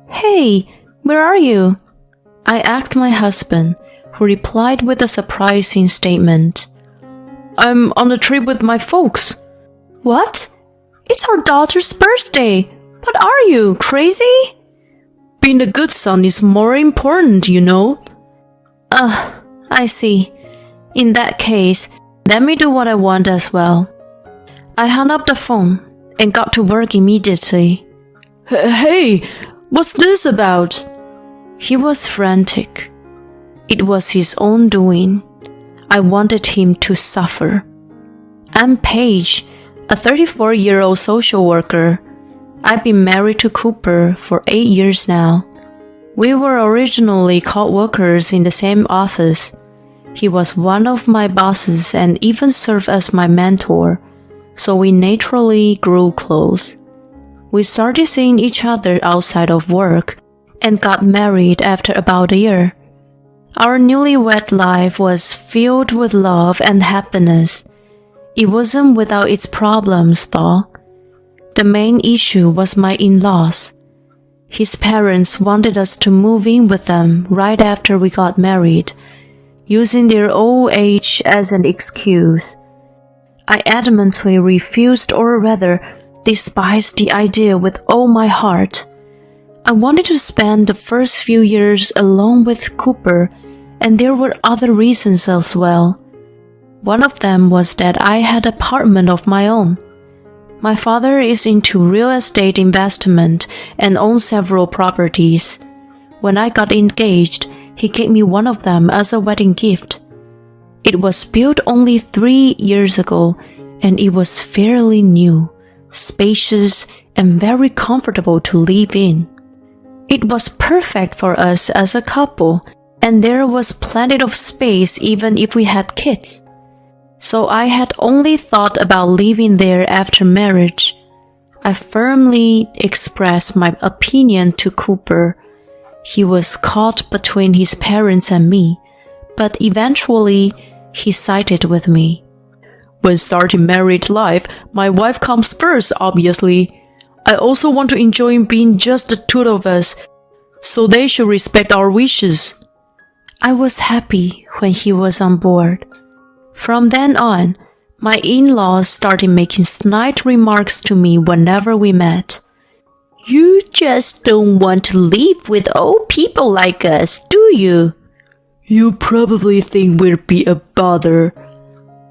Hey, where are you? I asked my husband, who replied with a surprising statement. I'm on a trip with my folks. What? It's our daughter's birthday. What are you, crazy? Being a good son is more important, you know. I see. In that case, let me do what I want as well. I hung up the phone and got to work immediately. Hey, what's this about? He was frantic. It was his own doing. I wanted him to suffer. I'm Paige, a 34-year-old social worker. I've been married to Cooper for 8 years now. We were originally co-workers in the same office. He was one of my bosses and even served as my mentor, so we naturally grew close. We started seeing each other outside of work and got married after about a year. Our newlywed life was filled with love and happiness. It wasn't without its problems, though. The main issue was my in-laws. His parents wanted us to move in with them right after we got married, using their old age as an excuse. I adamantly refused, or rather, despised the idea with all my heart. I wanted to spend the first few years alone with Cooper, and there were other reasons as well. One of them was that I had an apartment of my own. My father is into real estate investment and owns several properties. When I got engaged, he gave me one of them as a wedding gift. It was built only 3 years ago, and it was fairly new, spacious, and very comfortable to live in. It was perfect for us as a couple, and there was plenty of space even if we had kids. So I had only thought about living there after marriage. I firmly expressed my opinion to Cooper. He was caught between his parents and me, but eventually he sided with me. When starting married life, my wife comes first, obviously. I also want to enjoy being just the two of us, so they should respect our wishes. I was happy when he was on board. From then on, my in-laws started making snide remarks to me whenever we met. You just don't want to live with old people like us, do you? You probably think we'll be a bother.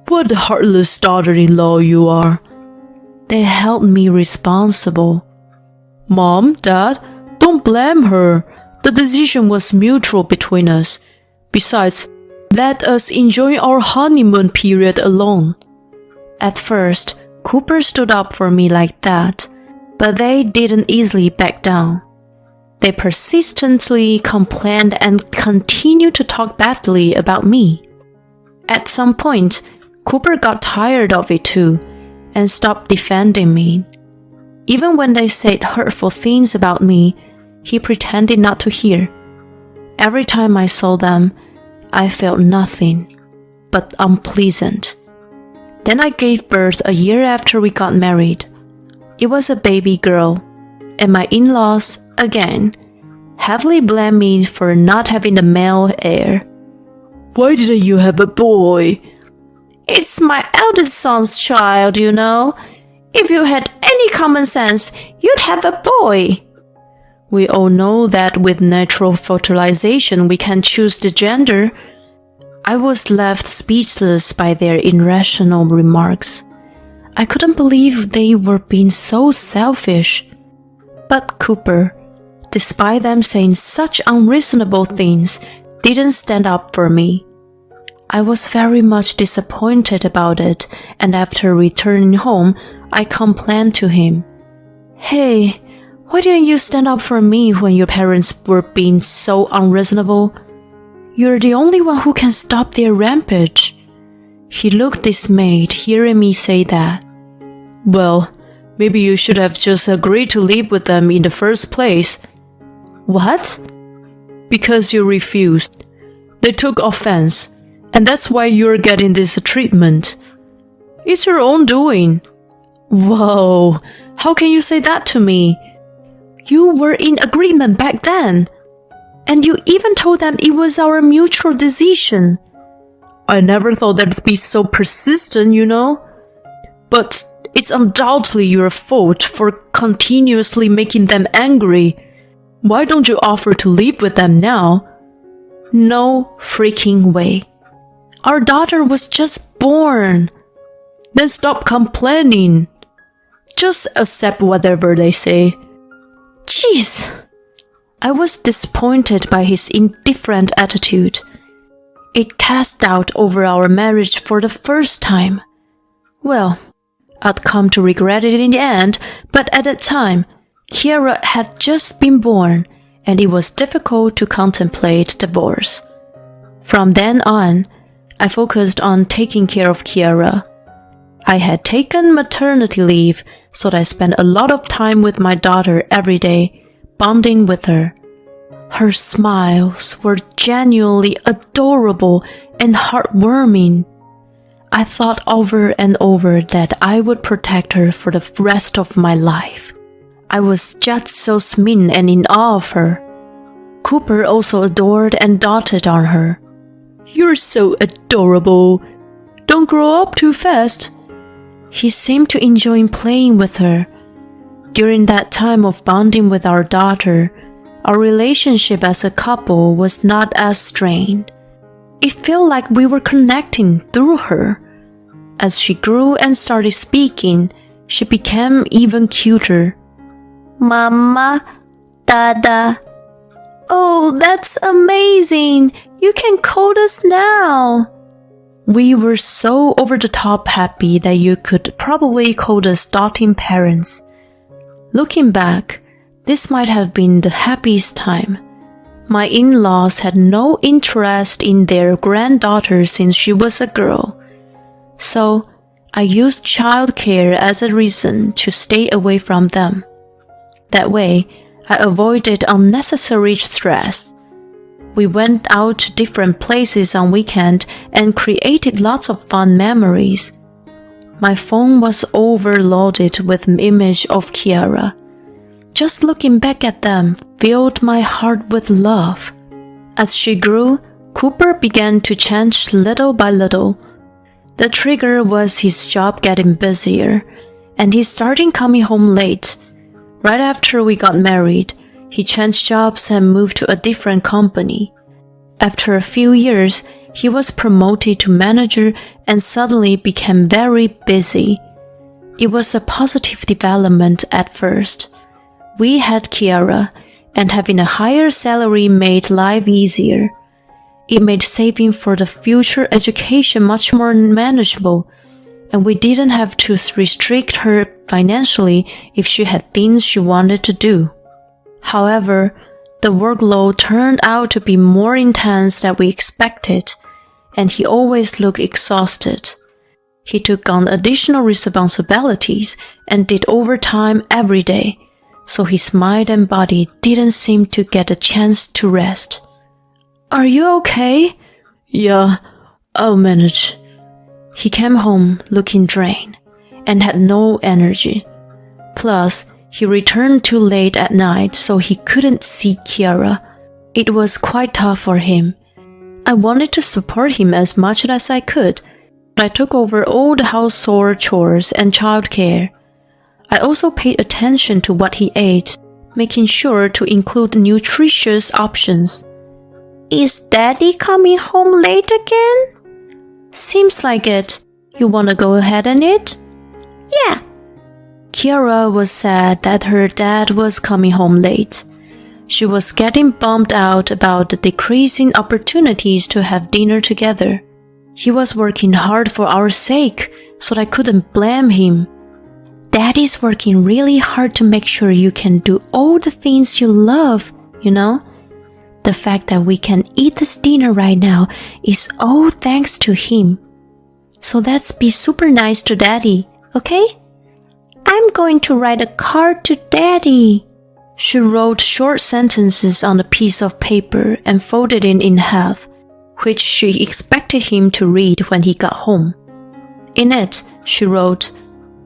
What a heartless daughter-in-law you are. They held me responsible. Mom, Dad, don't blame her. The decision was mutual between us. Besides, let us enjoy our honeymoon period alone. At first, Cooper stood up for me like that, but they didn't easily back down. They persistently complained and continued to talk badly about me. At some point, Cooper got tired of it too, and stopped defending me. Even when they said hurtful things about me, he pretended not to hear. Every time I saw them, I felt nothing but unpleasant. Then I gave birth a year after we got married. It was a baby girl, and my in-laws, again, heavily blamed me for not having a male heir. Why didn't you have a boy? It's my eldest son's child, you know. If you had any common sense, you'd have a boy. We all know that with natural fertilization we can choose the gender. I was left speechless by their irrational remarks. I couldn't believe they were being so selfish. But Cooper, despite them saying such unreasonable things, didn't stand up for me. I was very much disappointed about it, and after returning home, I complained to him. Hey, why didn't you stand up for me when your parents were being so unreasonable? You're the only one who can stop their rampage. He looked dismayed hearing me say that. Well, maybe you should have just agreed to live with them in the first place. What? Because you refused. They took offense, and that's why you're getting this treatment. It's your own doing. Whoa, how can you say that to me? You were in agreement back then. And you even told them it was our mutual decision. I never thought they'd be so persistent, you know. But it's undoubtedly your fault for continuously making them angry. Why don't you offer to live with them now? No freaking way. Our daughter was just born. Then stop complaining. Just accept whatever they say. Jeez. I was disappointed by his indifferent attitude. It cast doubt over our marriage for the first time. Well, I'd come to regret it in the end, but at that time, Kiara had just been born, and it was difficult to contemplate divorce. From then on, I focused on taking care of Kiara. I had taken maternity leave, so I spent a lot of time with my daughter every day, bonding with her. Her smiles were genuinely adorable and heartwarming. I thought over and over that I would protect her for the rest of my life. I was just so smitten and in awe of her. Cooper also adored and doted on her. You're so adorable. Don't grow up too fast. He seemed to enjoy playing with her. During that time of bonding with our daughter, our relationship as a couple was not as strained. It felt like we were connecting through her. As she grew and started speaking, she became even cuter. Mama, Dada. Oh, that's amazing. You can call us now. We were so over-the-top happy that you could probably call us doting parents. Looking back, this might have been the happiest time. My in-laws had no interest in their granddaughter since she was a girl. So, I used childcare as a reason to stay away from them. That way, I avoided unnecessary stress. We went out to different places on weekend and created lots of fun memories. My phone was overloaded with images of Kiara. Just looking back at them filled my heart with love. As she grew, Cooper began to change little by little. The trigger was his job getting busier, and he started coming home late. Right after we got married, he changed jobs and moved to a different company. After a few years, he was promoted to manager and suddenly became very busy. It was a positive development at first. We had Kiara, and having a higher salary made life easier. It made saving for the future education much more manageable, and we didn't have to restrict her financially if she had things she wanted to do. However, the workload turned out to be more intense than we expected, and he always looked exhausted. He took on additional responsibilities and did overtime every day, so his mind and body didn't seem to get a chance to rest. Are you okay? Yeah, I'll manage. He came home looking drained and had no energy. Plus, he returned too late at night, so he couldn't see Kiara. It was quite tough for him. I wanted to support him as much as I could. I took over all the household chores and childcare. I also paid attention to what he ate, making sure to include nutritious options. Is Daddy coming home late again? Seems like it. You want to go ahead and eat? Yeah. Kiara was sad that her dad was coming home late. She was getting bummed out about the decreasing opportunities to have dinner together. He was working hard for our sake, so I couldn't blame him. Daddy's working really hard to make sure you can do all the things you love, you know? The fact that we can eat this dinner right now is all thanks to him. So let's be super nice to Daddy, okay? I'm going to write a card to Daddy. She wrote short sentences on a piece of paper and folded it in half, which she expected him to read when he got home. In it, she wrote,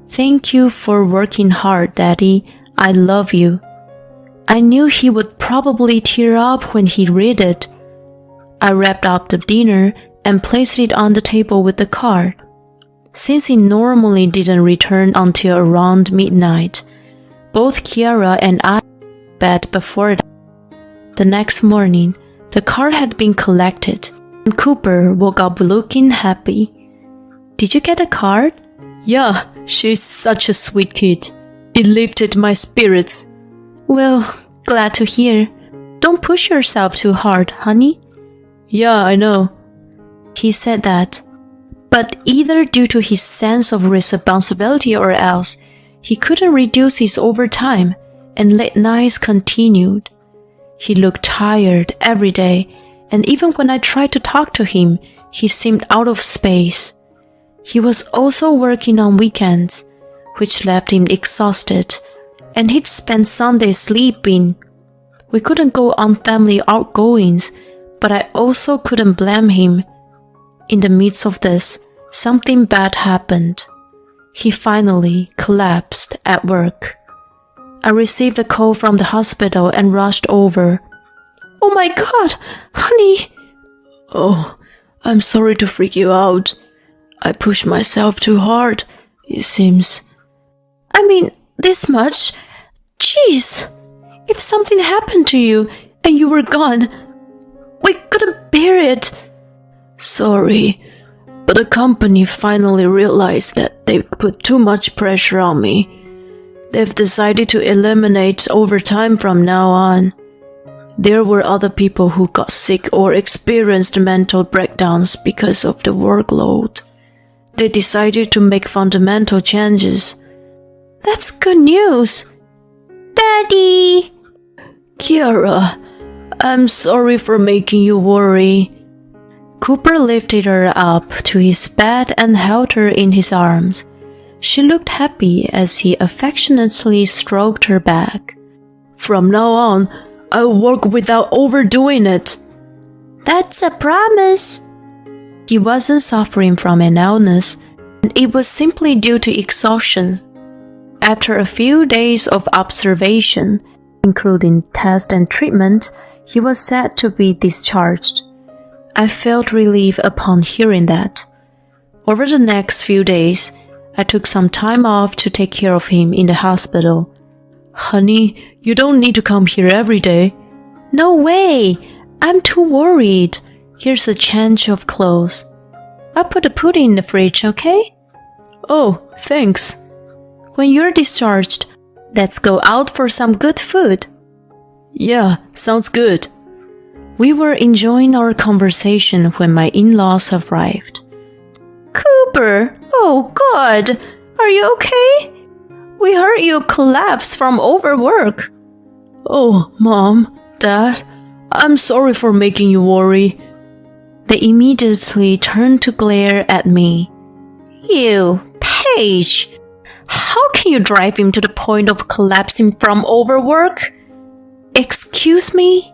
"Thank you for working hard, Daddy. I love you." I knew he would probably tear up when he read it. I wrapped up the dinner and placed it on the table with the card. Since he normally didn't return until around midnight, both Kiara and I went to bed before that. The next morning, the card had been collected, and Cooper woke up looking happy. Did you get the card? Yeah, she's such a sweet kid. It lifted my spirits. Well, glad to hear. Don't push yourself too hard, honey. Yeah, I know. He said that. But either due to his sense of responsibility or else, he couldn't reduce his overtime, and late nights continued. He looked tired every day, and even when I tried to talk to him, he seemed out of space. He was also working on weekends, which left him exhausted, and he'd spend Sundays sleeping. We couldn't go on family outgoings, but I also couldn't blame him. In the midst of this, something bad happened. He finally collapsed at work. I received a call from the hospital and rushed over. Oh my God, honey! Oh, I'm sorry to freak you out. I pushed myself too hard, it seems. I mean, this much? Jeez! If something happened to you and you were gone, we couldn't bear it. Sorry, but the company finally realized that they put too much pressure on me. They've decided to eliminate overtime from now on. There were other people who got sick or experienced mental breakdowns because of the workload. They decided to make fundamental changes. That's good news. Daddy! Kiara, I'm sorry for making you worry. Cooper lifted her up to his bed and held her in his arms. She looked happy as he affectionately stroked her back. From now on, I'll work without overdoing it. That's a promise. He wasn't suffering from an illness, and it was simply due to exhaustion. After a few days of observation, including test and treatment, he was said to be discharged. I felt relief upon hearing that. Over the next few days, I took some time off to take care of him in the hospital. Honey, you don't need to come here every day. No way! I'm too worried. Here's a change of clothes. I'll put the pudding in the fridge, okay? Oh, thanks. When you're discharged, let's go out for some good food. Yeah, sounds good. We were enjoying our conversation when my in-laws arrived. Cooper! Oh God! Are you okay? We heard you collapse from overwork. Oh, Mom, Dad, I'm sorry for making you worry. They immediately turned to glare at me. You, Paige! How can you drive him to the point of collapsing from overwork? Excuse me?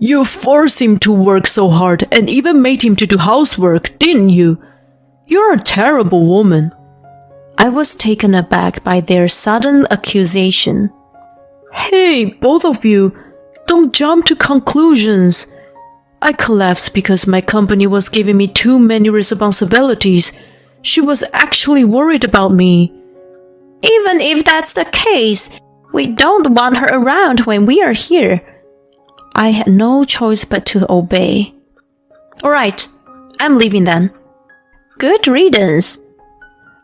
You forced him to work so hard and even made him to do housework, didn't you? You're a terrible woman. I was taken aback by their sudden accusation. Hey, both of you, don't jump to conclusions. I collapsed because my company was giving me too many responsibilities. She was actually worried about me. Even if that's the case, we don't want her around when we are here. I had no choice but to obey. All right, I'm leaving then. Good riddance.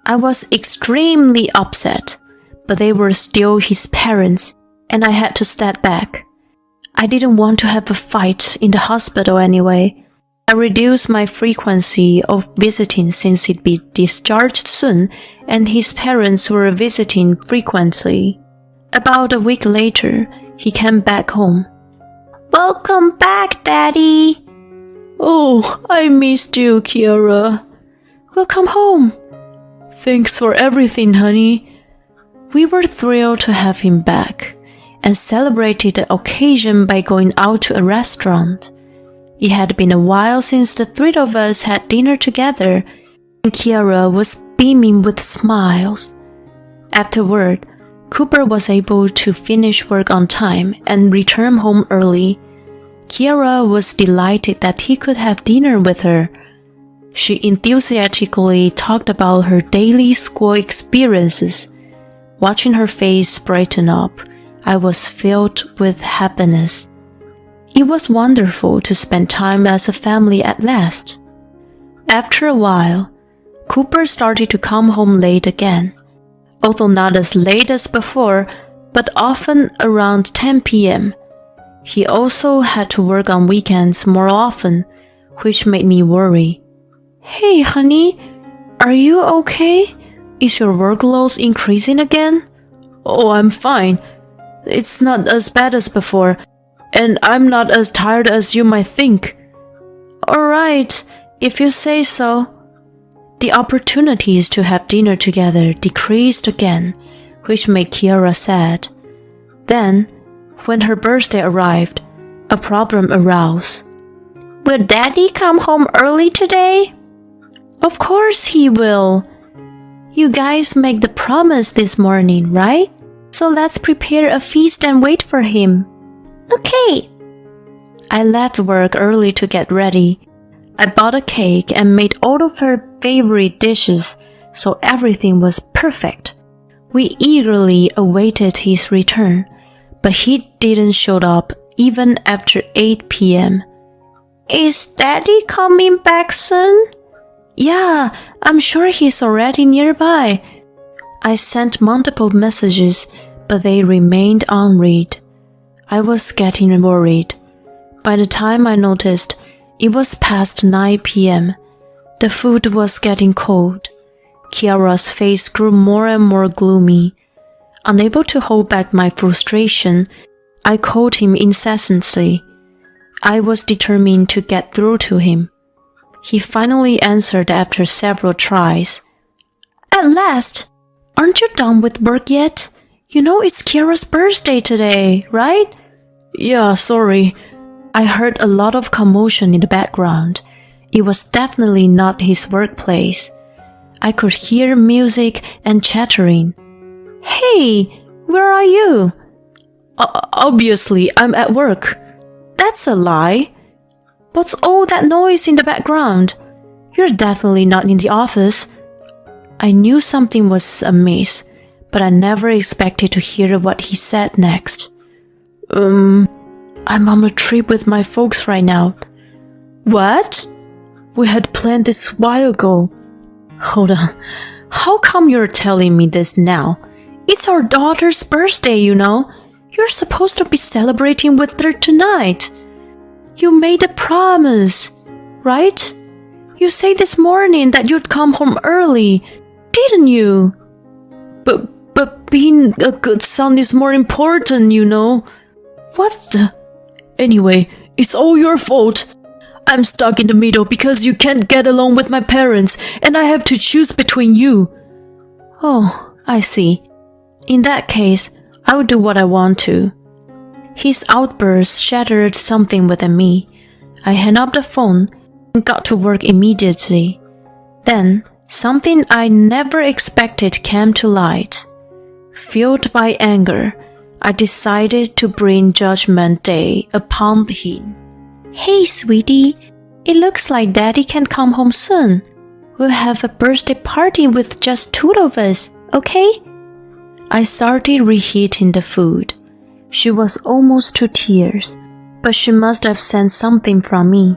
I was extremely upset, but they were still his parents, and I had to step back. I didn't want to have a fight in the hospital anyway. I reduced my frequency of visiting since he'd be discharged soon, and his parents were visiting frequently. About a week later, he came back home. Welcome back, Daddy. Oh, I missed you, Kiara. Welcome home. Thanks for everything, honey. We were thrilled to have him back and celebrated the occasion by going out to a restaurant. It had been a while since the three of us had dinner together, and Kiara was beaming with smiles. Afterward, Cooper was able to finish work on time and return home early. Kiara was delighted that he could have dinner with her. She enthusiastically talked about her daily school experiences. Watching her face brighten up, I was filled with happiness. It was wonderful to spend time as a family at last. After a while, Cooper started to come home late again. Although not as late as before, but often around 10 p.m. He also had to work on weekends more often, which made me worry. Hey, honey, are you okay? Is your workload increasing again? Oh, I'm fine. It's not as bad as before, and I'm not as tired as you might think. Alright, if you say so. The opportunities to have dinner together decreased again, which made Kiara sad. Then, when her birthday arrived, a problem arose. Will Daddy come home early today? Of course he will. You guys make the promise this morning, right? So let's prepare a feast and wait for him. Okay. I left work early to get ready. I bought a cake and made all of her favorite dishes, so everything was perfect. We eagerly awaited his return, but he didn't show up even after 8 p.m. Is Daddy coming back soon? Yeah, I'm sure he's already nearby. I sent multiple messages, but they remained unread. I was getting worried. By the time I noticed, it was past 9 p.m. The food was getting cold. Kiara's face grew more and more gloomy. Unable to hold back my frustration, I called him incessantly. I was determined to get through to him. He finally answered after several tries. At last! Aren't you done with work yet? You know it's Kiara's birthday today, right? Yeah, sorry. I heard a lot of commotion in the background. It was definitely not his workplace. I could hear music and chattering. Hey, where are you? Obviously, I'm at work. That's a lie. What's all that noise in the background? You're definitely not in the office. I knew something was amiss, but I never expected to hear what he said next. I'm on a trip with my folks right now. What? We had planned this a while ago. Hold on. How come you're telling me this now? It's our daughter's birthday, you know. You're supposed to be celebrating with her tonight. You made a promise, right? You said this morning that you'd come home early, didn't you? But being a good son is more important, you know. What the? Anyway, it's all your fault. I'm stuck in the middle because you can't get along with my parents, and I have to choose between you. Oh, I see. In that case, I will do what I want to. His outburst shattered something within me. I hung up the phone and got to work immediately. Then, something I never expected came to light. Fueled by anger, I decided to bring Judgment Day upon him. Hey, sweetie, it looks like Daddy can come home soon. We'll have a birthday party with just two of us, okay? I started reheating the food. She was almost to tears, but she must have sensed something from me.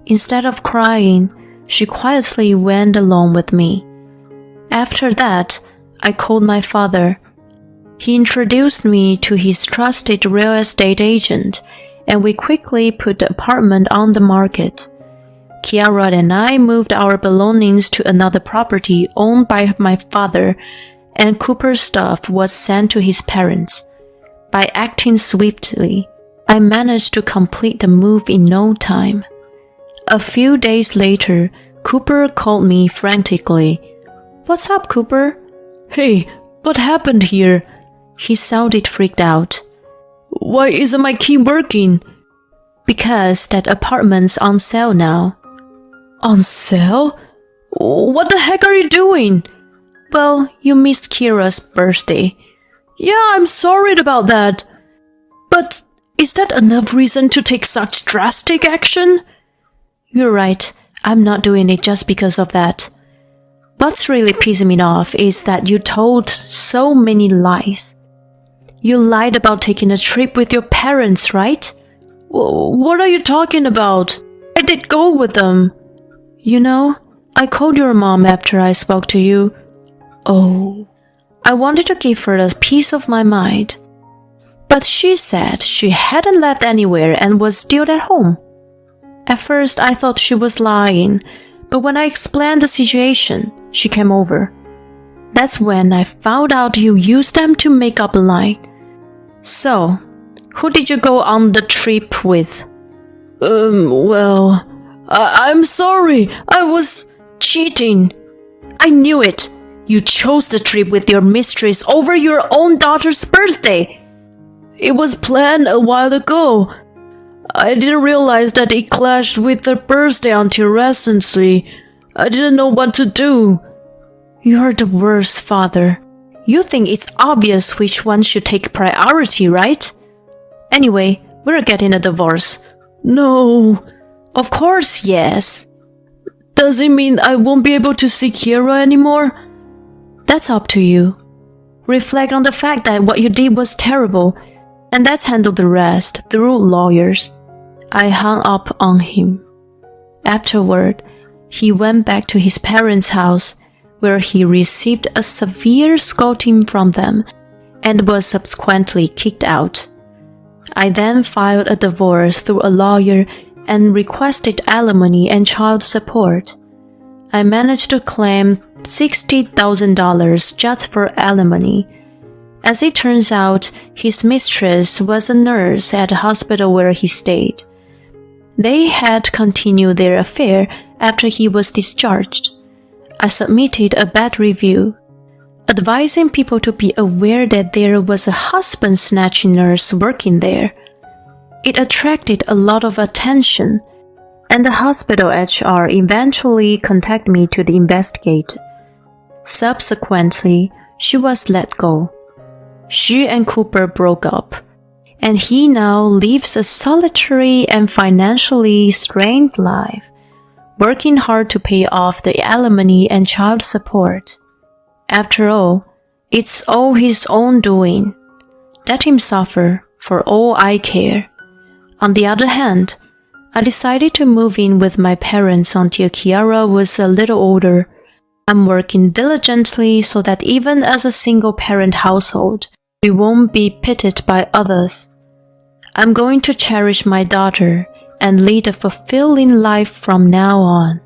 Instead of crying, she quietly went along with me. After that, I called my father. He introduced me to his trusted real estate agent, and we quickly put the apartment on the market. Kiara and I moved our belongings to another property owned by my father, and Cooper's stuff was sent to his parents. By acting swiftly, I managed to complete the move in no time. A few days later, Cooper called me frantically. What's up, Cooper? Hey, what happened here? He sounded freaked out. Why isn't my key working? Because that apartment's on sale now. On sale? What the heck are you doing? Well, you missed Kira's birthday. Yeah, I'm sorry about that. But is that enough reason to take such drastic action? You're right. I'm not doing it just because of that. What's really pissing me off is that you told so many lies. You lied about taking a trip with your parents, right? What are you talking about? I did go with them. You know, I called your mom after I spoke to you. Oh, I wanted to give her a piece of my mind. But she said she hadn't left anywhere and was still at home. At first, I thought she was lying, but when I explained the situation, she came over. That's when I found out you used them to make up a lie. So, who did you go on the trip with? I'm sorry, I was cheating. I knew it. You chose the trip with your mistress over your own daughter's birthday. It was planned a while ago. I didn't realize that it clashed with her birthday until recently. I didn't know what to do. You're the worst father. You think it's obvious which one should take priority, right? Anyway, we're getting a divorce. No. Of course, yes. Does it mean I won't be able to see Kira anymore? That's up to you. Reflect on the fact that what you did was terrible, and let's handle the rest through lawyers. I hung up on him. Afterward, he went back to his parents' house, where he received a severe scolding from them and was subsequently kicked out. I then filed a divorce through a lawyer and requested alimony and child support. I managed to claim $60,000 just for alimony. As it turns out, his mistress was a nurse at the hospital where he stayed. They had continued their affair after he was discharged. I submitted a bad review, advising people to be aware that there was a husband-snatching nurse working there. It attracted a lot of attention, and the hospital HR eventually contacted me to investigate. Subsequently, she was let go. She and Cooper broke up, and he now lives a solitary and financially strained life, working hard to pay off the alimony and child support. After all, it's all his own doing. Let him suffer, for all I care. On the other hand, I decided to move in with my parents until Kiara was a little older. I'm working diligently so that even as a single-parent household, we won't be pitted by others. I'm going to cherish my daughter and lead a fulfilling life from now on.